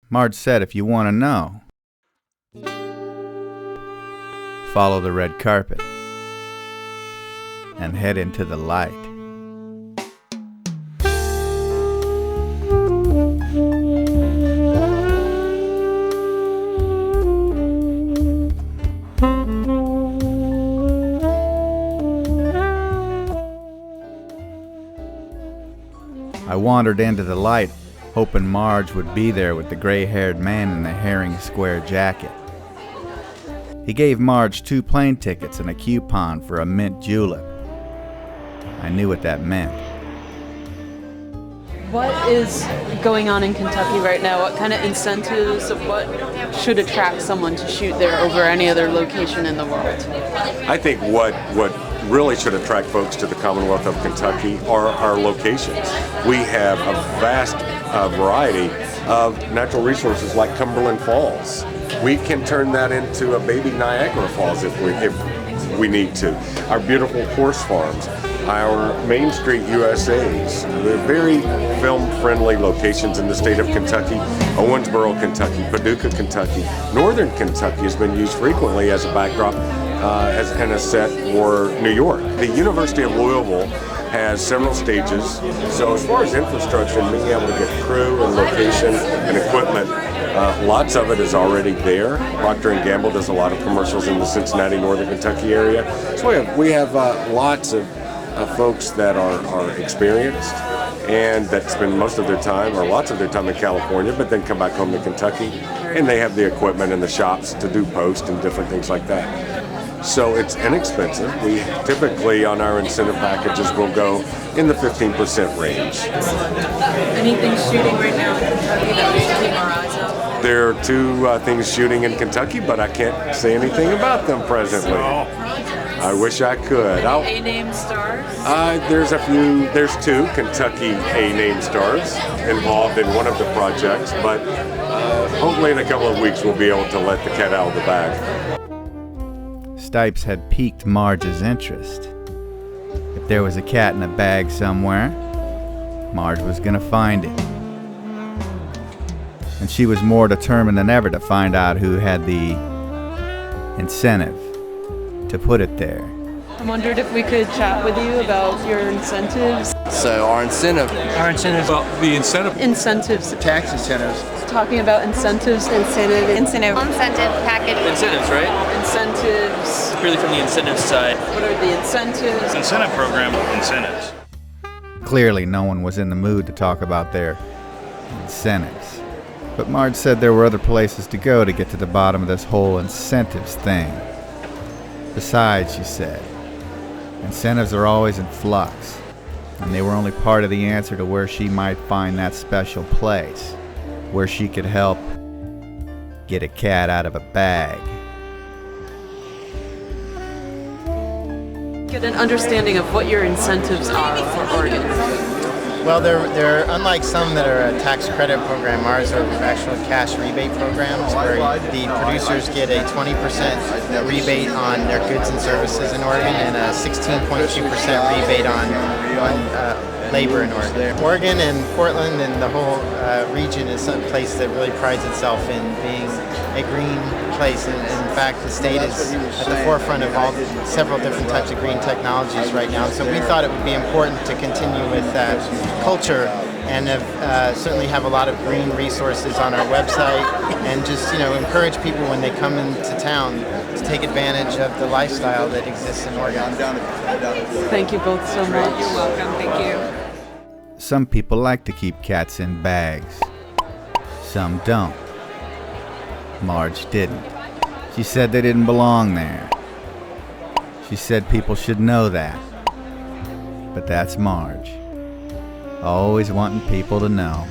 Marge said if you want to know, follow the red carpet and head into the light. I wandered into the light, hoping Marge would be there with the gray-haired man in the herring square jacket. He gave Marge 2 plane tickets and a coupon for a mint julep. I knew what that meant. What is going on in Kentucky right now? What kind of incentives of what should attract someone to shoot there over any other location in the world? I think what really should attract folks to the Commonwealth of Kentucky are our locations. We have a vast variety of natural resources like Cumberland Falls. We can turn that into a baby Niagara Falls if we need to. Our beautiful horse farms, our Main Street USAs, they're very film-friendly locations in the state of Kentucky. Owensboro, Kentucky, Paducah, Kentucky. Northern Kentucky has been used frequently as a backdrop and a set for New York. The University of Louisville has several stages, so as far as infrastructure and being able to get crew and location and equipment, lots of it is already there. Procter & Gamble does a lot of commercials in the Cincinnati, Northern Kentucky area. So we have lots of folks that are experienced and that spend most of their time or lots of their time in California, but then come back home to Kentucky, and they have the equipment and the shops to do post and different things like that. So it's inexpensive. We typically on our incentive packages will go in the 15% range. Anything shooting right now in Kentucky that we should keep our eyes on? There are 2 things shooting in Kentucky, but I can't say anything about them presently. I wish I could. A-name stars? There's 2 Kentucky A-name stars involved in one of the projects, but hopefully in a couple of weeks we'll be able to let the cat out of the bag. Stipes had piqued Marge's interest. If there was a cat in a bag somewhere, Marge was gonna find it. And she was more determined than ever to find out who had the incentive to put it there. I wondered if we could chat with you about your incentives. So our incentive. Well, the incentive. Incentives. Tax incentives. Talking about incentives. Incentive package. Incentives, right? Incentives. It's really from the incentive side. What are the incentives? Incentive program incentives. Clearly, no one was in the mood to talk about their incentives. But Marge said there were other places to go to get to the bottom of this whole incentives thing. Besides, she said, incentives are always in flux, and they were only part of the answer to where she might find that special place, where she could help get a cat out of a bag. Get an understanding of what your incentives are for Oregon. Well, they're unlike some that are a tax credit program. Ours are actual cash rebate programs where the producers get a 20% rebate on their goods and services in Oregon and a 16.2% rebate on labor in Oregon. Oregon and Portland and the whole region is a place that really prides itself in being a green place. And in fact, the state is at the forefront of several different types of green technologies right now. So we thought it would be important to continue with culture and certainly have a lot of green resources on our website and just encourage people when they come into town to take advantage of the lifestyle that exists in Oregon. Thank you both so much. You're welcome. Thank you. Some people like to keep cats in bags. Some don't. Marge didn't. She said they didn't belong there. She said people should know that. But that's Marge. Always wanting people to know.